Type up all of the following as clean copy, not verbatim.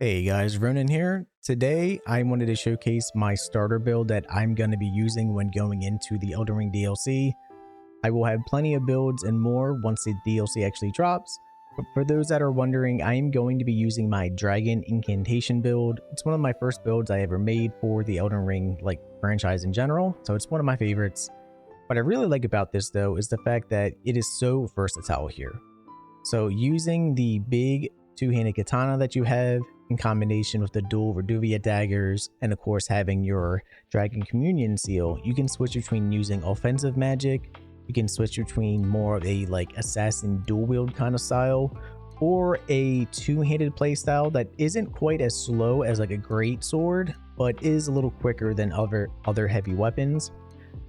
Hey guys, Ronan here. Today I wanted to showcase my starter build that I'm going to be using when going into the Elden Ring DLC. I will have plenty of builds and more once the DLC actually drops, but for those that are wondering, I am going to be using my Dragon Incantation build. It's one of my first builds I ever made for the Elden Ring franchise in general, so it's one of my favorites. What I really like about this though is the fact that it is so versatile here. So using the big two-handed katana that you have in combination with the dual Reduvia daggers, and of course having your Dragon Communion seal, you can switch between using offensive magic, you can switch between more of a assassin dual wield kind of style, or a two-handed playstyle that isn't quite as slow as a great sword, but is a little quicker than other heavy weapons.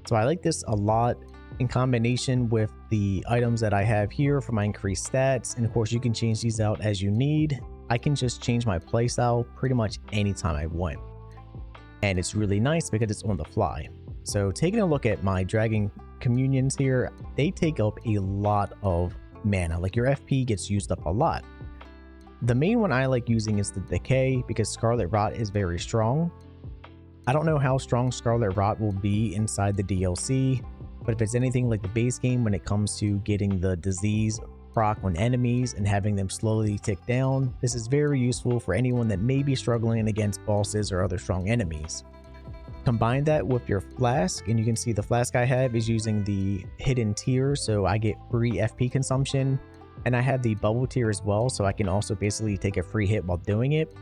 So I like this a lot in combination with the items that I have here for my increased stats, and of course you can change these out as you need. I can just change my playstyle pretty much anytime I want, and it's really nice because it's on the fly. So taking a look at my Dragon Communions here, they take up a lot of mana, your FP gets used up a lot. The main one I like using is the Decay because Scarlet Rot is very strong. I don't know how strong Scarlet Rot will be inside the DLC, but if it's anything like the base game when it comes to getting the disease proc on enemies and having them slowly tick down, this is very useful for anyone that may be struggling against bosses or other strong enemies. Combine that with your flask, and you can see the flask I have is using the hidden tier, so I get free FP consumption, and I have the bubble tier as well, so I can also basically take a free hit while doing it.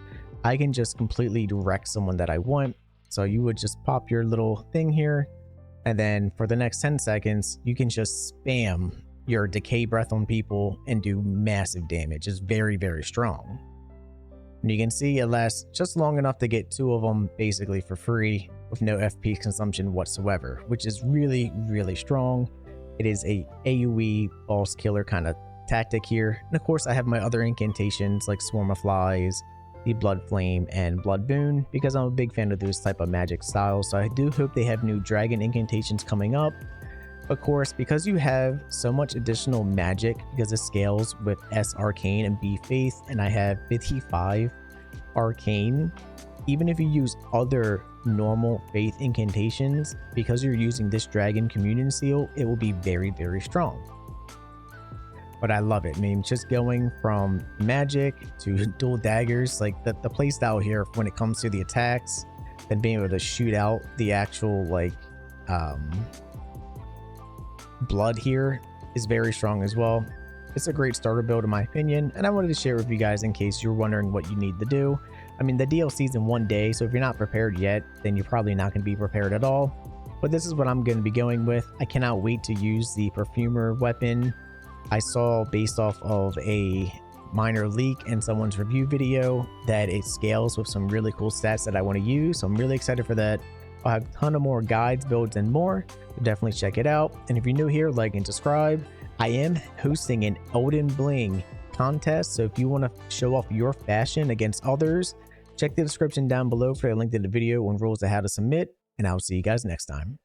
I can just completely wreck someone that I want, so you would just pop your little thing here, and then for the next 10 seconds, you can just spam your decay breath on people and do massive damage. It's very, very strong. And you can see it lasts just long enough to get 2 of them basically for free with no FP consumption whatsoever, which is really, really strong. It is a AoE boss killer kind of tactic here. And of course, I have my other incantations like Swarm of Flies, the Blood Flame, and Blood Boon because I'm a big fan of those type of magic styles. So I do hope they have new dragon incantations coming up. Of course, because you have so much additional magic because it scales with S Arcane and B Faith, and I have 55 Arcane, even if you use other normal Faith incantations, because you're using this Dragon Communion seal, it will be very, very strong. But I love it. I mean, just going from magic to dual daggers, the playstyle here when it comes to the attacks, and being able to shoot out the actual blood here is very strong as well. It's a great starter build in my opinion, and I wanted to share it with you guys in case you're wondering what you need to do. I mean, the DLC's in 1 day, so if you're not prepared yet, then you're probably not going to be prepared at all. But this is what I'm going to be going with. I cannot wait to use the Perfumer weapon. I saw, based off of a minor leak in someone's review video, that it scales with some really cool stats that I want to use, so I'm really excited for that. I'll have a ton of more guides, builds, and more, so definitely check it out. And if you're new here, like and subscribe. I am hosting an Elden Bling contest, so if you want to show off your fashion against others, check the description down below for a link to the video on rules of how to submit, and I'll see you guys next time.